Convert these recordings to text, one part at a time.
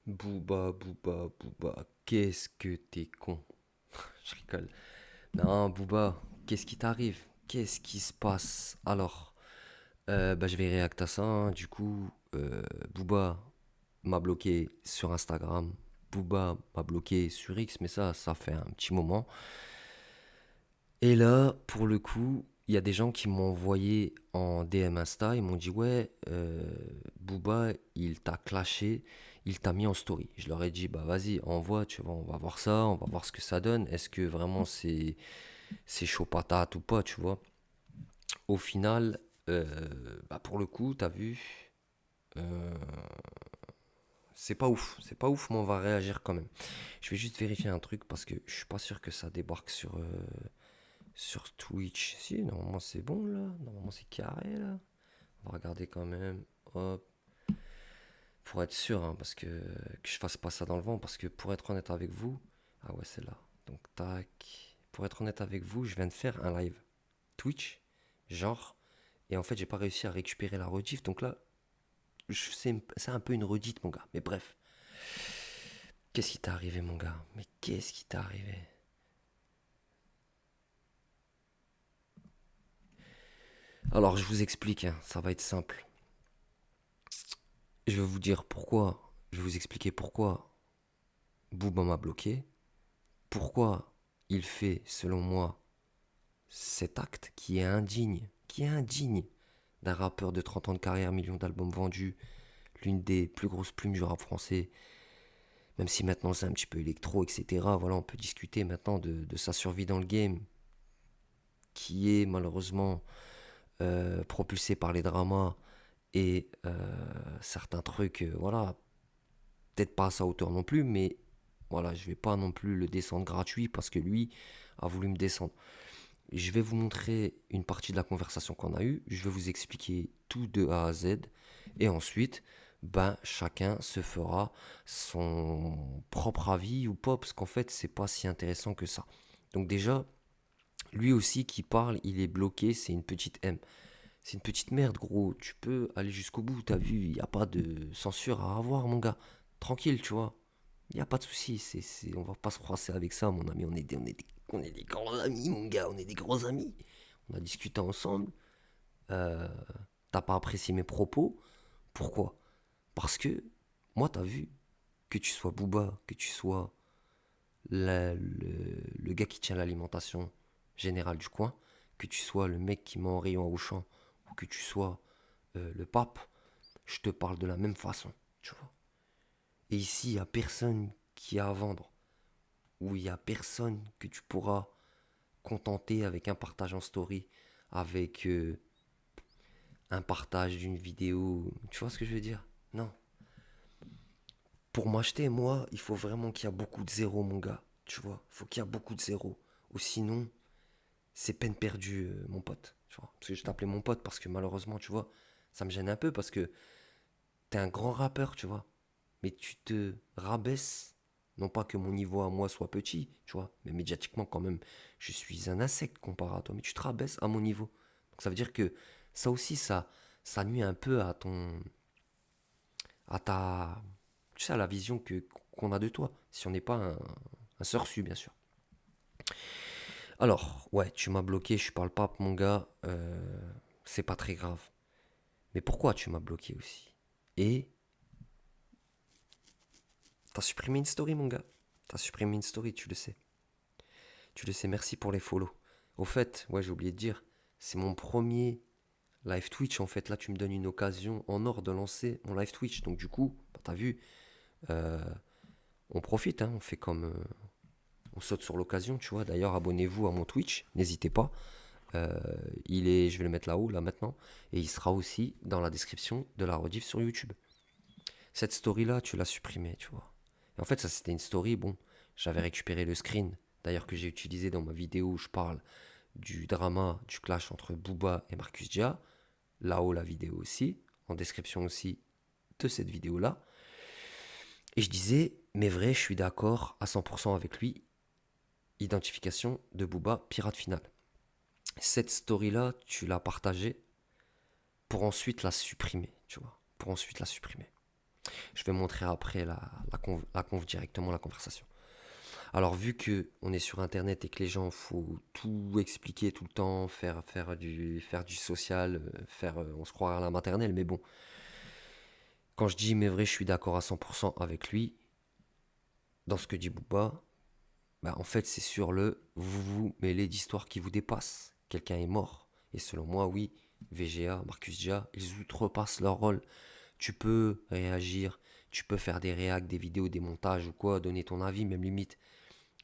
Booba, qu'est-ce que t'es con. Je rigole. Non, Booba, qu'est-ce qui t'arrive? Qu'est-ce qui se passe? Alors, je vais réacter à ça, hein. Du coup, Booba m'a bloqué sur Instagram. Booba m'a bloqué sur X, mais ça fait un petit moment. Et là, pour le coup, il y a des gens qui m'ont envoyé en DM Insta, ils m'ont dit ouais, Booba, il t'a clashé, il t'a mis en story. Je leur ai dit bah vas-y, envoie, tu vois, on va voir ça, on va voir ce que ça donne. Est-ce que vraiment c'est chaud patate ou pas, tu vois. Au final, pour le coup, t'as vu, euh, c'est pas ouf, mais on va réagir quand même. Je vais juste vérifier un truc parce que je suis pas sûr que ça débarque sur Twitch. Si, normalement c'est bon là. Normalement c'est carré là. On va regarder quand même. Hop. Pour être sûr, hein, parce que je fasse pas ça dans le vent. Parce que pour être honnête avec vous. Ah ouais, c'est là. Donc tac. Pour être honnête avec vous, je viens de faire un live Twitch. Genre. Et en fait, j'ai pas réussi à récupérer la rediff. Donc là, c'est un peu une redite, mon gars. Mais bref. Qu'est-ce qui t'est arrivé, mon gars? Mais qu'est-ce qui t'est arrivé? Alors, je vous explique, hein, ça va être simple. Je vais vous dire pourquoi. Je vais vous expliquer pourquoi Booba m'a bloqué. Pourquoi il fait, selon moi, cet acte qui est indigne d'un rappeur de 30 ans de carrière, millions d'albums vendus, l'une des plus grosses plumes du rap français, même si maintenant c'est un petit peu électro, etc. Voilà, on peut discuter maintenant de sa survie dans le game, qui est malheureusement propulsé par les dramas et certains trucs, voilà, peut-être pas à sa hauteur non plus, mais voilà, je vais pas non plus le descendre gratuit parce que lui a voulu me descendre. Je vais vous montrer une partie de la conversation qu'on a eue, je vais vous expliquer tout de A à Z, et ensuite, chacun se fera son propre avis ou pas, parce qu'en fait, c'est pas si intéressant que ça. Donc déjà, lui aussi qui parle, il est bloqué, c'est une petite M. C'est une petite merde, gros. Tu peux aller jusqu'au bout, t'as vu, il n'y a pas de censure à avoir, mon gars. Tranquille, tu vois. Il n'y a pas de souci, on va pas se froisser avec ça, mon ami. On est des grands amis, mon gars. On est des grands amis. On a discuté ensemble. Euh, T'as pas apprécié mes propos. Pourquoi? Parce que, moi, t'as vu, que tu sois Booba, que tu sois le gars qui tient l'alimentation générale du coin, que tu sois le mec qui ment en rayon à Auchan, ou que tu sois le pape, je te parle de la même façon, tu vois. Et ici, il n'y a personne qui a à vendre, ou il n'y a personne que tu pourras contenter avec un partage en story, avec un partage d'une vidéo, tu vois ce que je veux dire? Non. Pour m'acheter, moi, il faut vraiment qu'il y a beaucoup de zéros, mon gars, tu vois. Il faut qu'il y a beaucoup de zéros. Ou sinon, c'est peine perdue, mon pote. Tu vois. Parce que je t'appelais mon pote parce que malheureusement, tu vois, ça me gêne un peu parce que t'es un grand rappeur, tu vois. Mais tu te rabaisses. Non pas que mon niveau à moi soit petit, tu vois, mais médiatiquement quand même, je suis un insecte comparé à toi, mais tu te rabaisses à mon niveau. Donc ça veut dire que ça aussi, ça nuit un peu à à ta, tu sais, à la vision qu'on a de toi, si on n'est pas un sorcier, bien sûr. Alors, ouais, tu m'as bloqué, je suis pas le pape, mon gars, c'est pas très grave. Mais pourquoi tu m'as bloqué aussi? Et t'as supprimé une story, mon gars. T'as supprimé une story, tu le sais. Tu le sais, merci pour les follow. Au fait, ouais, j'ai oublié de dire, c'est mon premier live Twitch. En fait, là, tu me donnes une occasion en or de lancer mon live Twitch. Donc, du coup, t'as vu, euh, on profite, hein, on fait comme. On saute sur l'occasion, tu vois. D'ailleurs, abonnez-vous à mon Twitch, n'hésitez pas. Euh, je vais le mettre là-haut, là maintenant. Et il sera aussi dans la description de la rediff sur YouTube. Cette story-là, tu l'as supprimée, tu vois. Et en fait, ça, c'était une story, bon, j'avais récupéré le screen, d'ailleurs, que j'ai utilisé dans ma vidéo où je parle du drama, du clash entre Booba et Marcus Dia. Là-haut, la vidéo aussi, en description aussi de cette vidéo-là. Et je disais, mais vrai, je suis d'accord à 100% avec lui. Identification de Booba, pirate final. Cette story-là, tu l'as partagée pour ensuite la supprimer, tu vois. Pour ensuite la supprimer. Je vais montrer après la conf directement, la conversation. Alors, vu que on est sur Internet et que les gens, faut tout expliquer tout le temps, faire du social, on se croirait à la maternelle, mais bon, quand je dis mais vrai, je suis d'accord à 100% avec lui, dans ce que dit Booba, bah, en fait, c'est sur vous vous mêlez d'histoires qui vous dépassent. Quelqu'un est mort. Et selon moi, oui, VGA, Marcus Dia, ils outrepassent leur rôle. Tu peux réagir, tu peux faire des réacs, des vidéos, des montages ou quoi, donner ton avis, même limite.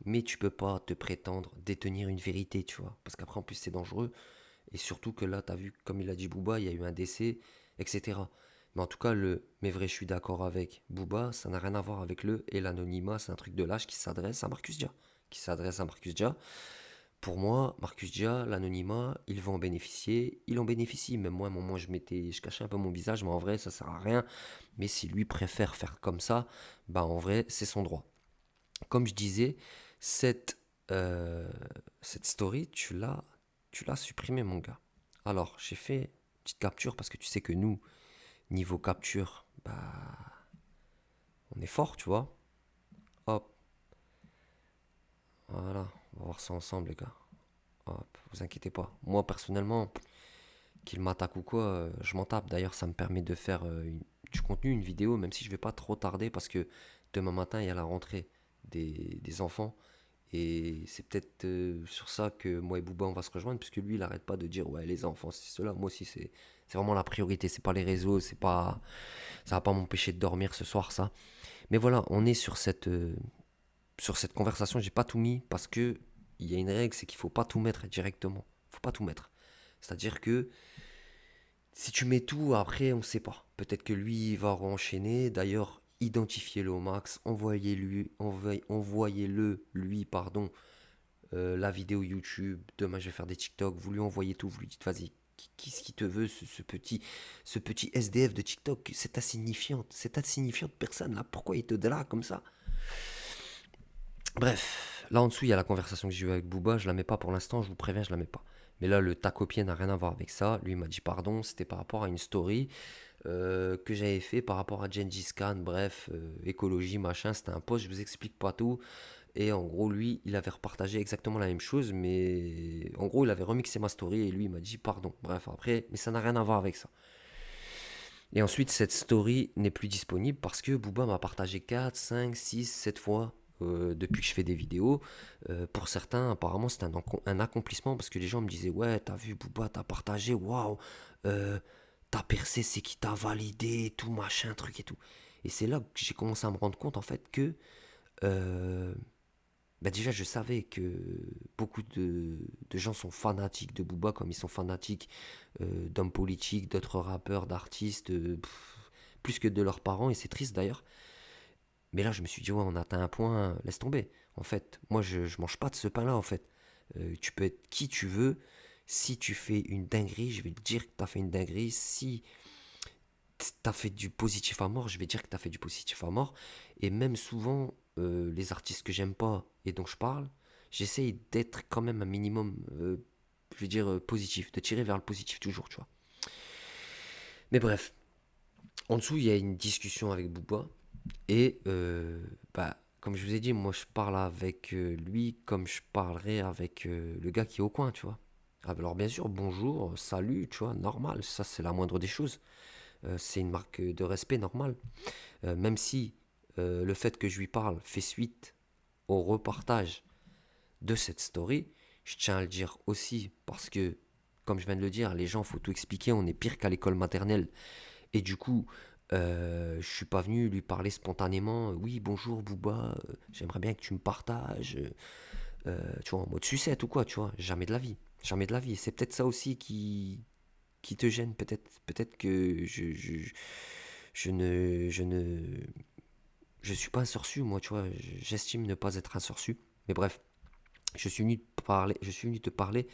Mais tu peux pas te prétendre détenir une vérité, tu vois. Parce qu'après, en plus, c'est dangereux. Et surtout que là, t'as vu, comme il a dit Booba, il y a eu un décès, etc. Mais en tout cas, mais vrai, je suis d'accord avec Booba, ça n'a rien à voir avec et l'anonymat, c'est un truc de lâche qui s'adresse à Marcus Dia. Qui s'adresse à Marcus Dia. Pour moi, Marcus Dia, l'anonymat, il va en bénéficier, il en bénéficie. Même moi, à un moment, je cachais un peu mon visage, mais en vrai, ça sert à rien. Mais si lui préfère faire comme ça, bah en vrai, c'est son droit. Comme je disais, cette, euh, cette story, tu l'as supprimée, mon gars. Alors, j'ai fait une petite capture parce que tu sais que nous, niveau capture, bah, on est fort, tu vois. Hop, voilà, on va voir ça ensemble, les gars. Hop, vous inquiétez pas. Moi, personnellement, qu'il m'attaque ou quoi, je m'en tape. D'ailleurs, ça me permet de faire du contenu, une vidéo, même si je vais pas trop tarder parce que demain matin, il y a la rentrée des enfants. Et c'est peut-être sur ça que moi et Booba on va se rejoindre, puisque lui il arrête pas de dire ouais les enfants c'est cela. Moi aussi c'est vraiment la priorité, c'est pas les réseaux, c'est pas ça va pas m'empêcher de dormir ce soir ça. Mais voilà, on est sur cette conversation, j'ai pas tout mis parce que il y a une règle, c'est qu'il faut pas tout mettre directement. Faut pas tout mettre. C'est-à-dire que si tu mets tout, après, on sait pas. Peut-être que lui, il va enchaîner. D'ailleurs, identifiez-le au max. Envoyez-le, lui, pardon, la vidéo YouTube. Demain, je vais faire des TikTok. Vous lui envoyez tout. Vous lui dites, vas-y, qu'est-ce qui te veut, ce petit SDF de TikTok, cette insignifiante personne là. Pourquoi il te là comme ça? Bref, là en dessous, il y a la conversation que j'ai eue avec Booba. Je la mets pas pour l'instant, je vous préviens, je la mets pas. Mais là, le tacopier n'a rien à voir avec ça. Lui m'a dit pardon, c'était par rapport à une story que j'avais fait par rapport à Gengis Khan. Bref, écologie, machin, c'était un post, je vous explique pas tout. Et en gros, lui, il avait repartagé exactement la même chose, mais en gros, il avait remixé ma story et lui, il m'a dit pardon. Bref, après, mais ça n'a rien à voir avec ça. Et ensuite, cette story n'est plus disponible parce que Booba m'a partagé 4, 5, 6, 7 fois depuis que je fais des vidéos. Pour certains, apparemment, c'est un accomplissement parce que les gens me disaient ouais, t'as vu Booba, t'as partagé, waouh, t'as percé, c'est qui t'a validé, tout machin, truc et tout. Et c'est là que j'ai commencé à me rendre compte en fait que euh, bah déjà, je savais que beaucoup de gens sont fanatiques de Booba comme ils sont fanatiques d'hommes politiques, d'autres rappeurs, d'artistes, plus que de leurs parents, et c'est triste d'ailleurs. Mais là, je me suis dit, ouais, on atteint un point, laisse tomber. En fait, moi, je mange pas de ce pain-là, en fait. Tu peux être qui tu veux. Si tu fais une dinguerie, je vais te dire que tu as fait une dinguerie. Si tu as fait du positif à mort, je vais dire que tu as fait du positif à mort. Et même souvent, les artistes que j'aime pas et dont je parle, j'essaye d'être quand même un minimum, je vais dire, positif, de tirer vers le positif toujours, tu vois. Mais bref, en dessous, il y a une discussion avec Booba. Et bah, comme je vous ai dit, moi je parle avec lui comme je parlerais avec le gars qui est au coin, tu vois. Alors bien sûr, bonjour, salut, tu vois, normal, ça c'est la moindre des choses. C'est une marque de respect normal. Même si le fait que je lui parle fait suite au repartage de cette story, je tiens à le dire aussi parce que, comme je viens de le dire, les gens, faut tout expliquer, on est pire qu'à l'école maternelle. Et du coup, je suis pas venu lui parler spontanément. Oui, bonjour Booba, j'aimerais bien que tu me partages. Tu vois, en mode sucette ou quoi, tu vois. Jamais de la vie. Jamais de la vie. C'est peut-être ça aussi qui te gêne. Peut-être que je ne, je suis pas un sorcier, moi, tu vois. J'estime ne pas être un sorcier. Mais bref, je suis venu te parler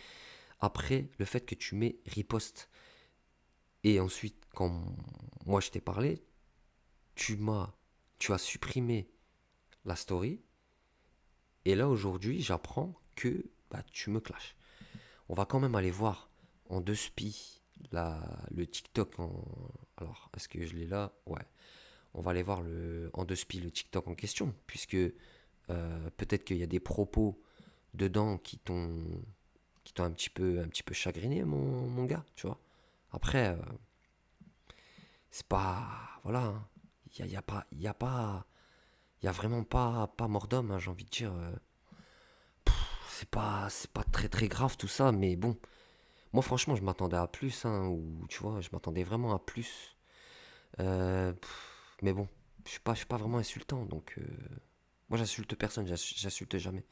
après le fait que tu mets riposte. Et ensuite, quand moi je t'ai parlé, tu m'as, tu as supprimé la story. Et là aujourd'hui, j'apprends que bah, tu me clashes. On va quand même aller voir en deux spi le TikTok. Alors, est-ce que je l'ai là? Ouais. on va aller voir en deux spi le TikTok en question, puisque peut-être qu'il y a des propos dedans qui t'ont un petit peu chagriné, mon gars, tu vois. Après, c'est pas, voilà, hein. Il y a pas, il y a pas, il y a vraiment pas mort d'homme, hein, j'ai envie de dire. C'est pas très très grave tout ça, mais bon, moi franchement, je m'attendais à plus, hein, ou tu vois, je m'attendais vraiment à plus. Mais bon, je suis pas vraiment insultant, donc moi j'insulte personne, j'insulte jamais.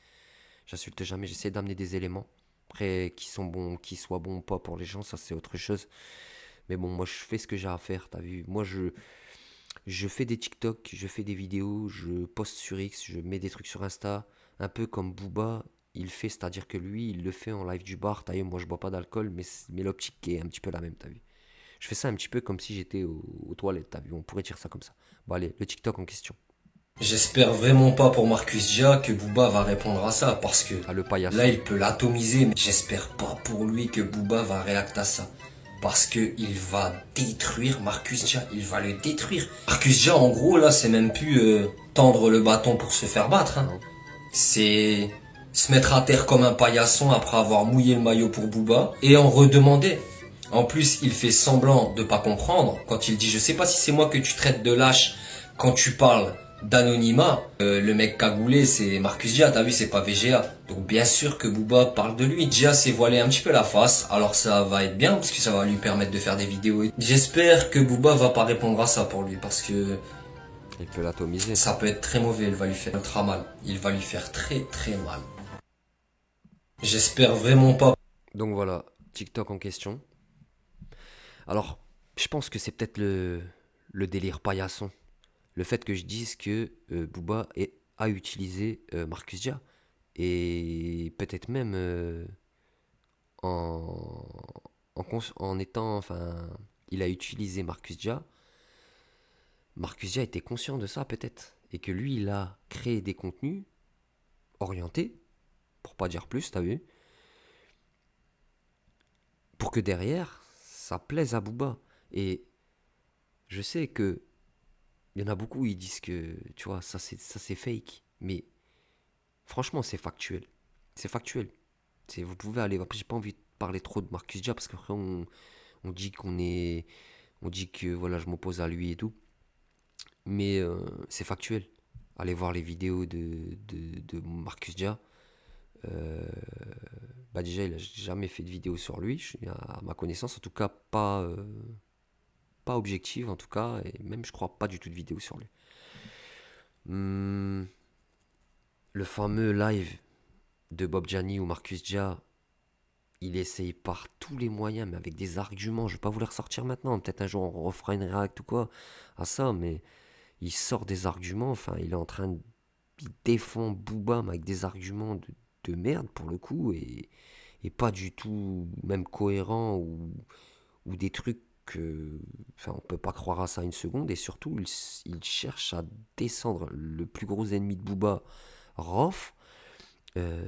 J'insulte jamais, j'essaie d'amener des éléments. Après, qui sont bons, qui soient bons ou pas pour les gens, ça c'est autre chose. Mais bon, moi je fais ce que j'ai à faire, t'as vu. Moi je fais des TikTok, je fais des vidéos, je poste sur X, je mets des trucs sur Insta. Un peu comme Booba, il fait, c'est-à-dire que lui, il le fait en live du bar. T'as vu, moi je bois pas d'alcool, mais l'optique est un petit peu la même, t'as vu. Je fais ça un petit peu comme si j'étais aux toilettes, t'as vu. On pourrait dire ça comme ça. Bon, allez, le TikTok en question. J'espère vraiment pas pour Marcus Dia que Booba va répondre à ça, parce que Ah, le là paillasson. il peut l'atomiser, mais j'espère pas pour lui que Booba va réacter à ça. Parce que il va détruire Marcus Dia, il va le détruire. Marcus Dia, en gros, là, c'est même plus tendre le bâton pour se faire battre, hein. Non. C'est se mettre à terre comme un paillasson après avoir mouillé le maillot pour Booba et en redemander. En plus, il fait semblant de pas comprendre quand il dit je sais pas si c'est moi que tu traites de lâche quand tu parles d'anonymat. Le mec cagoulé c'est Marcus Dia, t'as vu, c'est pas VGA. Donc bien sûr que Booba parle de lui. Dia s'est voilé un petit peu la face, alors ça va être bien parce que ça va lui permettre de faire des vidéos. J'espère que Booba va pas répondre à ça pour lui parce que Il peut l'atomiser. ça peut être très mauvais, il va lui faire ultra mal. Il va lui faire très très mal. J'espère vraiment pas. Donc voilà, TikTok en question. Alors, je pense que c'est peut-être le délire paillasson. Le fait que je dise que Booba a utilisé Marcus Dia. Et peut-être même en, en étant. Enfin, il a utilisé Marcus Dia. Marcus Dia était conscient de ça peut-être. Et que lui, il a créé des contenus orientés, pour pas dire plus, t'as vu, pour que derrière, ça plaise à Booba. Et je sais que il y en a beaucoup, ils disent que, tu vois, ça c'est fake. Mais franchement, c'est factuel. C'est factuel. Vous pouvez aller. Après, j'ai pas envie de parler trop de Marcus Dia parce qu'après, on dit qu'on est. On dit que voilà, je m'oppose à lui et tout. Mais c'est factuel. Allez voir les vidéos de Marcus Dia. Euh, Bah déjà, il a jamais fait de vidéo sur lui, à ma connaissance. En tout cas, pas objective, en tout cas. Et même, je crois pas du tout de vidéo sur lui. Hmm, le fameux live de Bob Gianni ou Marcus Dia, il essaye par tous les moyens, mais avec des arguments. Je vais pas vous les ressortir maintenant. Peut-être un jour on refera une react ou quoi à ça, mais il sort des arguments. Enfin, il est en train de. Il défend Booba mais avec des arguments de merde pour le coup et pas du tout même cohérents ou des trucs que. Enfin, on peut pas croire à ça une seconde et surtout il cherche à descendre le plus gros ennemi de Booba, Rof. euh,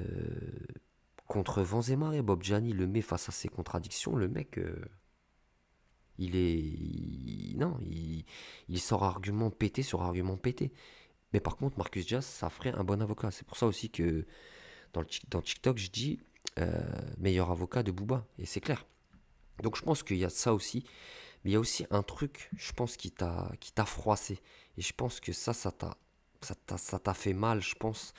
Contre vents et marées, Bob Gianni le met face à ses contradictions. Le mec, non, il sort argument pété sur argument pété. Mais par contre, Marcus Jazz, ça ferait un bon avocat. C'est pour ça aussi que dans TikTok, je dis meilleur avocat de Booba. Et c'est clair. Donc je pense qu'il y a ça aussi. Mais il y a aussi un truc, je pense, qui t'a froissé. Et je pense que ça t'a fait mal, je pense.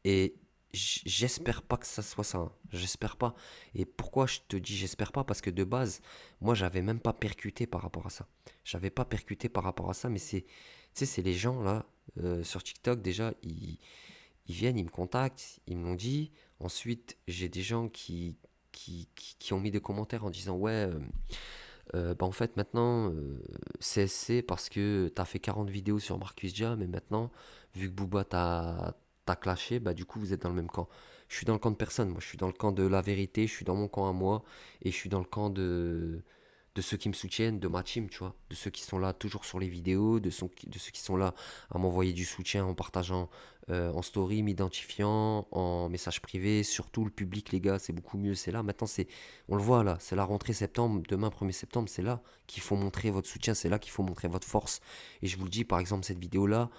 Et j'espère pas que ça soit ça, hein. J'espère pas. Et pourquoi je te dis j'espère pas? Parce que de base, moi, j'avais même pas percuté par rapport à ça. J'avais pas percuté par rapport à ça, mais tu sais, c'est les gens là, sur TikTok, déjà, ils viennent, ils me contactent, ils me l'ont dit. Ensuite, j'ai des gens qui ont mis des commentaires en disant ouais, bah en fait, maintenant, CSC, parce que t'as fait 40 vidéos sur Marcus Dia, mais maintenant, vu que Booba t'a clashé, bah du coup, vous êtes dans le même camp. Je suis dans le camp de personne, moi, je suis dans le camp de la vérité, je suis dans mon camp à moi, et je suis dans le camp de ceux qui me soutiennent, de ma team, tu vois, de ceux qui sont là toujours sur les vidéos, de ceux qui sont là à m'envoyer du soutien en partageant en story, m'identifiant, en message privé, surtout le public, les gars, c'est beaucoup mieux, c'est là, maintenant on le voit là, c'est la rentrée septembre, demain 1er septembre, c'est là qu'il faut montrer votre soutien, c'est là qu'il faut montrer votre force, et je vous le dis, par exemple, cette vidéo-là,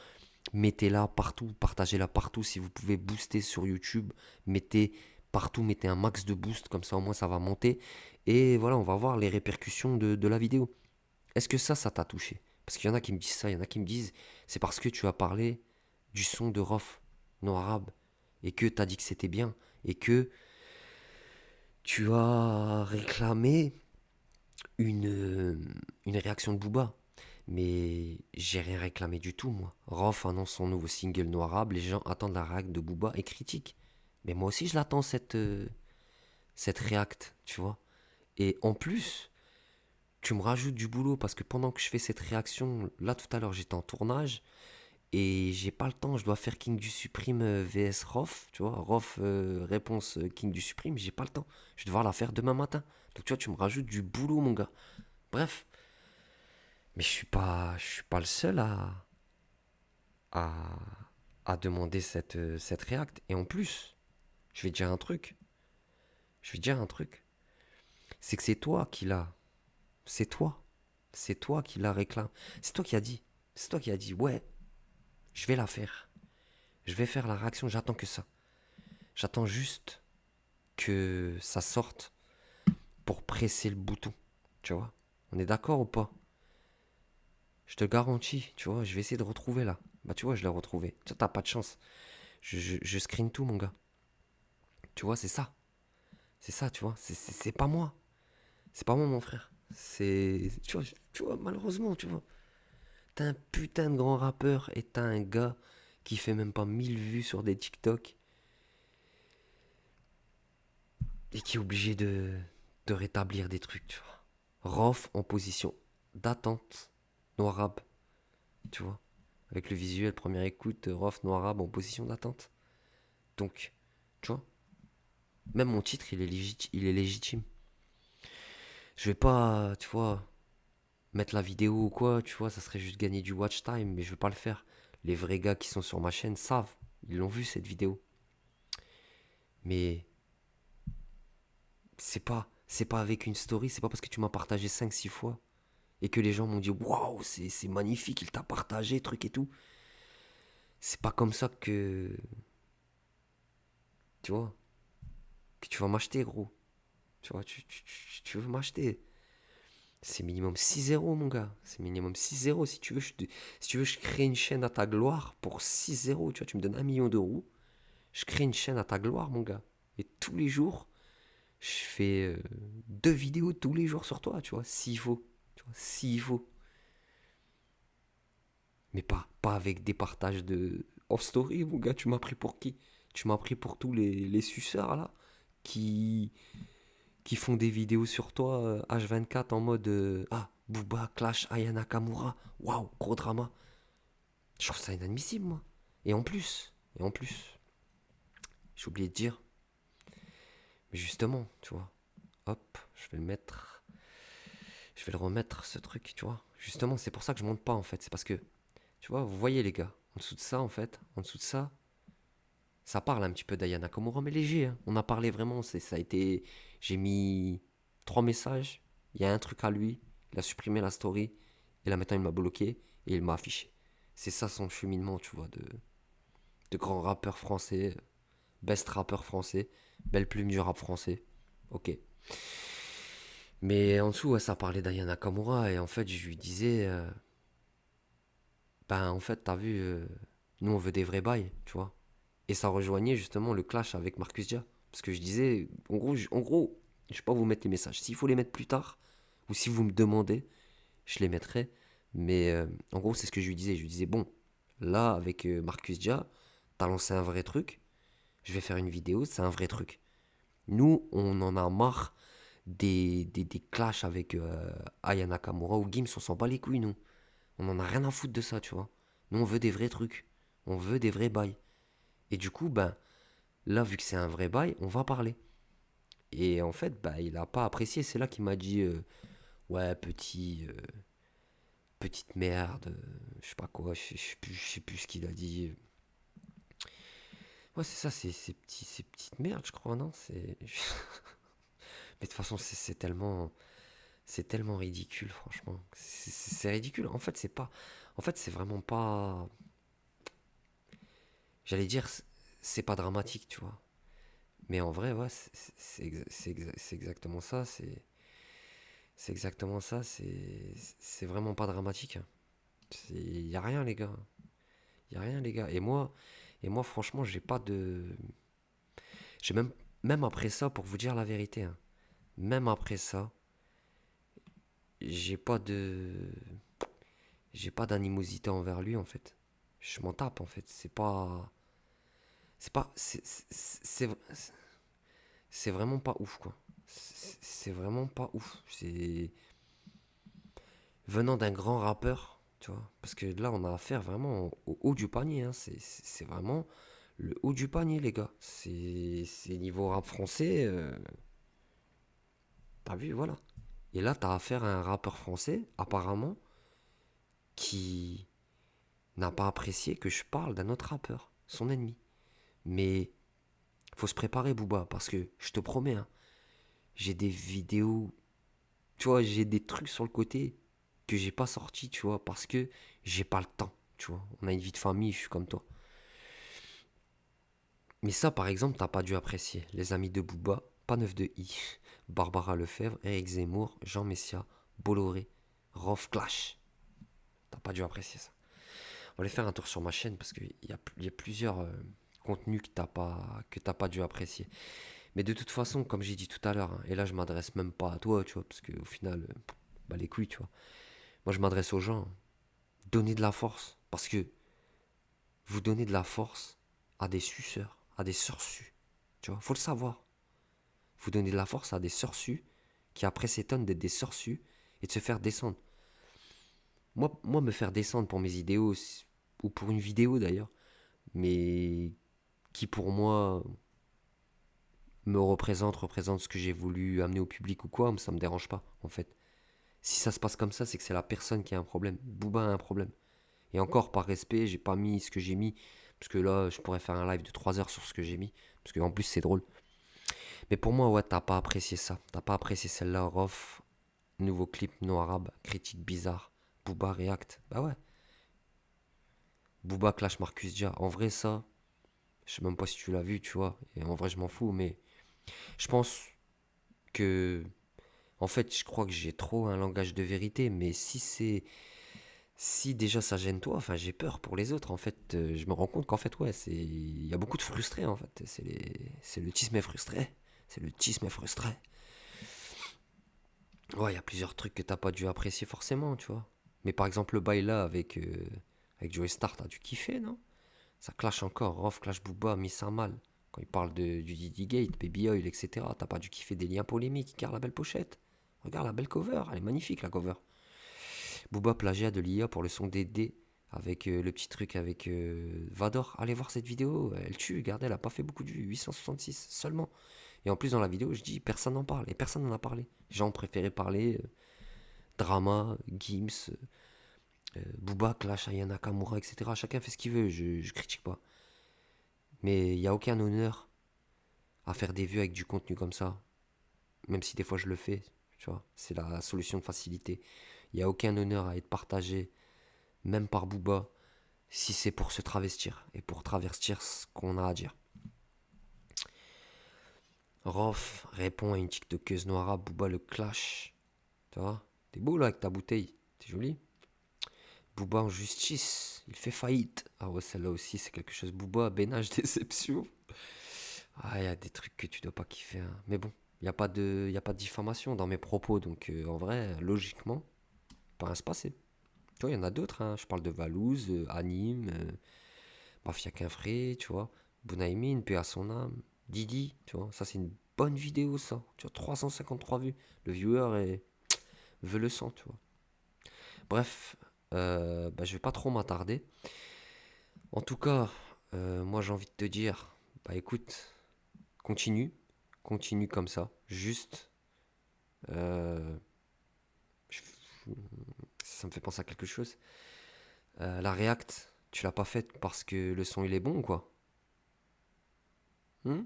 mettez-la partout, partagez-la partout, si vous pouvez booster sur YouTube, mettez partout, mettez un max de boost, comme ça au moins ça va monter. Et voilà, on va voir les répercussions de la vidéo. Est-ce que ça t'a touché? Parce qu'il y en a qui me disent ça, il y en a qui me disent, c'est parce que tu as parlé du son de Rof, non arabe, et que t'as dit que c'était bien, et que tu as réclamé une réaction de Booba. Mais j'ai rien réclamé du tout, moi. Rof annonce son nouveau single no arabe, les gens attendent la réact de Booba et critiquent. Mais moi aussi, je l'attends, cette réact, tu vois. Et en plus, tu me rajoutes du boulot parce que pendant que je fais cette réaction, là tout à l'heure, j'étais en tournage et j'ai pas le temps. Je dois faire King du Supprime vs Rof, tu vois. Rof réponse King du Supprime, j'ai pas le temps. Je vais devoir la faire demain matin. Donc tu vois, tu me rajoutes du boulot, mon gars. Bref. Mais je suis pas le seul à, à demander cette réact. Et en plus, je vais te dire un truc. Je vais te dire un truc. C'est que c'est toi qui l'as. C'est toi. C'est toi qui la réclame. C'est toi qui as dit. C'est toi qui as dit, ouais, je vais la faire. Je vais faire la réaction, j'attends que ça. J'attends juste que ça sorte pour presser le bouton. Tu vois? On est d'accord ou pas? Je te garantis, tu vois, je vais essayer de retrouver là. Bah tu vois, je l'ai retrouvé. Tu t'as pas de chance. Je screen tout, mon gars. Tu vois, c'est ça. C'est ça, tu vois. C'est pas moi. C'est pas moi, mon frère. Tu vois, malheureusement, tu vois. T'as un putain de grand rappeur et t'as un gars qui fait même pas 1000 vues sur des TikTok et qui est obligé de rétablir des trucs, tu vois. Rof en position d'attente, noir-arabe, tu vois. Avec le visuel, première écoute, Rof, noir-arabe en position d'attente. Donc, tu vois, même mon titre, il est légitime. Je vais pas, tu vois, mettre la vidéo ou quoi, tu vois, ça serait juste gagner du watch time, mais je vais pas le faire. Les vrais gars qui sont sur ma chaîne savent, ils l'ont vu cette vidéo. Mais c'est pas avec une story, c'est pas parce que tu m'as partagé 5 6 fois et que les gens m'ont dit waouh, c'est magnifique, il t'a partagé, truc et tout. C'est pas comme ça tu vois, que tu vas m'acheter, gros. Tu vois, tu veux m'acheter. C'est minimum 6 0 mon gars. C'est minimum 6 0. Si tu veux, je crée une chaîne à ta gloire pour 6 0. Tu vois, tu me donnes 1 million d'euros. Je crée une chaîne à ta gloire, mon gars. Et tous les jours, je fais 2 vidéos tous les jours sur toi, tu vois, s'il faut. Tu vois, s'il faut. Mais pas avec des partages de off story, mon gars. Tu m'as pris pour qui? Tu m'as pris pour tous les suceurs, là, qui, qui font des vidéos sur toi H24 en mode ah, Booba, Clash, Aya Nakamura. Waouh, gros drama. Je trouve ça inadmissible, moi. Et en plus, j'ai oublié de dire, mais justement, tu vois, hop, je vais le mettre. Je vais le remettre, ce truc, tu vois. Justement, c'est pour ça que je monte pas, en fait. C'est parce que, tu vois, vous voyez, les gars, en dessous de ça, en fait, en dessous de ça, ça parle un petit peu d'Ayana Nakamura, mais léger, hein. On a parlé vraiment, ça a été. J'ai mis 3 messages, il y a un truc à lui, il a supprimé la story, et là maintenant il m'a bloqué, et il m'a affiché. C'est ça son cheminement, tu vois, de grand rappeur français, best rappeur français, belle plume du rap français. Ok. Mais en dessous, ouais, ça parlait d'Ayana Nakamura, et en fait, je lui disais, ben en fait, t'as vu, nous on veut des vrais bails, tu vois. Et ça rejoignait justement le clash avec Marcus Dia. Parce que je disais, en gros, je vais pas vous mettre les messages. S'il faut les mettre plus tard, ou si vous me demandez, je les mettrai. Mais en gros, c'est ce que je lui disais. Je lui disais, bon, là, avec Marcus Dia, t'as lancé un vrai truc. Je vais faire une vidéo, c'est un vrai truc. Nous, on en a marre des clashs avec Aya Nakamura ou Gims, on s'en bat les couilles, nous. On en a rien à foutre de ça, tu vois. Nous, on veut des vrais trucs. On veut des vrais bails. Et du coup, ben, là, vu que c'est un vrai bail, on va parler. Et en fait, bah, il a pas apprécié. C'est là qu'il m'a dit Ouais, petite merde, je sais pas quoi, je sais plus ce qu'il a dit. Ouais, c'est ça, ces petites merdes, je crois, non? Mais de toute façon, c'est tellement ridicule, franchement. C'est ridicule. En fait, c'est pas. En fait, c'est vraiment pas. J'allais dire, c'est pas dramatique, tu vois. Mais en vrai, ouais, c'est exactement ça. C'est exactement ça. C'est vraiment pas dramatique, hein. Y a rien, les gars. Y a rien, les gars. Et moi, franchement, j'ai pas de. J'ai même après ça, pour vous dire la vérité, hein, même après ça, j'ai pas de. J'ai pas d'animosité envers lui, en fait. Je m'en tape, en fait. C'est pas. C'est pas. C'est vraiment pas ouf, quoi. C'est vraiment pas ouf. C'est. Venant d'un grand rappeur, tu vois. Parce que là, on a affaire vraiment au haut du panier, hein. C'est vraiment le haut du panier, les gars. C'est niveau rap français. T'as vu, voilà. Et là, t'as affaire à un rappeur français, apparemment, qui n'a pas apprécié que je parle d'un autre rappeur, son ennemi. Mais faut se préparer, Booba, parce que je te promets, hein, j'ai des vidéos, tu vois, j'ai des trucs sur le côté que j'ai pas sorti, tu vois, parce que j'ai pas le temps, tu vois. On a une vie de famille, je suis comme toi. Mais ça, par exemple, t'as pas dû apprécier. Les amis de Booba, pas neuf de I, Barbara Lefebvre, Eric Zemmour, Jean Messia, Bolloré, Rof Clash. T'as pas dû apprécier ça. On va aller faire un tour sur ma chaîne parce qu'il y a plusieurs contenus que t'as pas dû apprécier. Mais de toute façon, comme j'ai dit tout à l'heure, hein, et là je m'adresse même pas à toi, tu vois, parce qu'au final, bah les couilles, tu vois. Moi je m'adresse aux gens. Donnez de la force. Parce que vous donnez de la force à des suceurs, à des sorsus. Tu vois, faut le savoir. Vous donnez de la force à des sorsus qui après s'étonnent d'être des sorsus et de se faire descendre. Moi me faire descendre pour mes idéaux, ou pour une vidéo d'ailleurs, mais qui pour moi représente ce que j'ai voulu amener au public ou quoi, ça me dérange pas en fait. Si ça se passe comme ça, c'est que c'est la personne qui a un problème. Booba a un problème. Et encore, par respect, j'ai pas mis ce que j'ai mis. Parce que là, je pourrais faire un live de 3 heures sur ce que j'ai mis. Parce qu'en plus, c'est drôle. Mais pour moi, ouais, t'as pas apprécié ça. T'as pas apprécié celle-là. Rof, nouveau clip no arabe, critique bizarre. Booba React. Bah ouais. Booba Clash Marcus Dia. En vrai, ça, je sais même pas si tu l'as vu, tu vois. Et en vrai, je m'en fous. Mais je pense que. En fait, je crois que j'ai trop un langage de vérité. Mais si déjà ça gêne toi, enfin j'ai peur pour les autres. En fait, je me rends compte qu'en fait, ouais, il y a beaucoup de frustrés en fait. C'est le tisme est frustré. C'est le tisme est frustré. Ouais, il y a plusieurs trucs que t'as pas dû apprécier forcément, tu vois. Mais par exemple, le bail là avec Joey Star, t'as dû kiffer, non? Ça clash encore. Rof, Clash Booba, Miss Mal. Quand il parle du Diddy Gate, Baby Oil, etc. T'as pas dû kiffer des liens polémiques. Regarde la belle pochette. Regarde la belle cover. Elle est magnifique la cover. Booba plagiat de l'IA pour le son d'D avec le petit truc avec Vador. Allez voir cette vidéo, elle tue, regardez, elle a pas fait beaucoup de vues, 866 seulement. Et en plus dans la vidéo, je dis personne n'en parle et personne n'en a parlé. Les gens préféraient parler Drama, Gims, Booba, Clash, Aya Nakamura, etc. Chacun fait ce qu'il veut, je critique pas. Mais il n'y a aucun honneur à faire des vues avec du contenu comme ça. Même si des fois je le fais, tu vois. C'est la solution de facilité. Il n'y a aucun honneur à être partagé, même par Booba, si c'est pour se travestir et pour travestir ce qu'on a à dire. Rof répond à une TikTokeuse noire, Booba le clash. Tu vois, t'es beau là avec ta bouteille, t'es joli. Booba en justice, il fait faillite. Ah ouais, celle-là aussi, c'est quelque chose. Booba, bénage, déception. Ah, il y a des trucs que tu dois pas kiffer, hein. Mais bon, y a pas de diffamation dans mes propos, donc en vrai, logiquement, il peut rien se passer. Tu vois, il y en a d'autres, hein. Je parle de Valouz, Anime, Mafia Quinfré, tu vois. Bounaïmin, paix à son âme. Didi, tu vois. Ça, c'est une bonne vidéo, ça. Tu vois, 353 vues. Le veut le sang, tu vois. Bref, bah, je vais pas trop m'attarder. En tout cas, moi, j'ai envie de te dire, bah écoute, continue. Continue comme ça. Juste, euh, Ça me fait penser à quelque chose. La React, tu l'as pas faite parce que le son il est bon ou quoi? Hmm.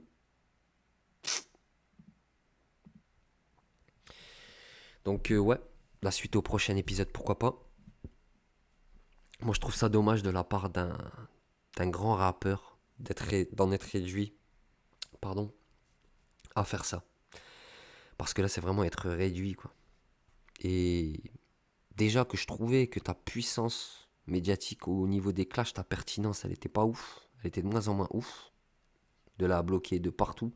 Donc ouais, la suite au prochain épisode, pourquoi pas. Moi je trouve ça dommage de la part d'un grand rappeur d'en être réduit, pardon, à faire ça. Parce que là c'est vraiment être réduit quoi. Et déjà que je trouvais que ta puissance médiatique au niveau des clashs, ta pertinence, elle était pas ouf. Elle était de moins en moins ouf. De la bloquer de partout.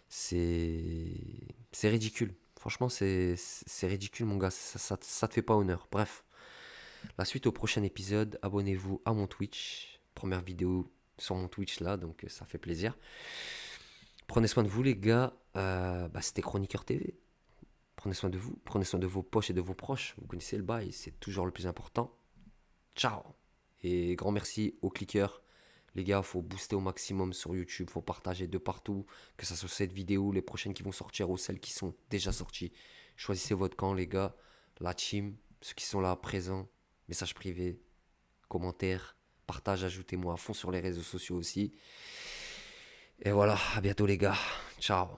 C'est ridicule. Franchement, c'est ridicule, mon gars. Ça te fait pas honneur. Bref, la suite au prochain épisode. Abonnez-vous à mon Twitch. Première vidéo sur mon Twitch là, donc ça fait plaisir. Prenez soin de vous, les gars. C'était Chroniqueur TV. Prenez soin de vous. Prenez soin de vos poches et de vos proches. Vous connaissez le bail. C'est toujours le plus important. Ciao. Et grand merci aux cliqueurs. Les gars, faut booster au maximum sur YouTube, faut partager de partout, que ça soit cette vidéo, les prochaines qui vont sortir ou celles qui sont déjà sorties. Choisissez votre camp, les gars, la team, ceux qui sont là présents, messages privés, commentaires, partage, ajoutez-moi à fond sur les réseaux sociaux aussi. Et voilà, à bientôt les gars. Ciao.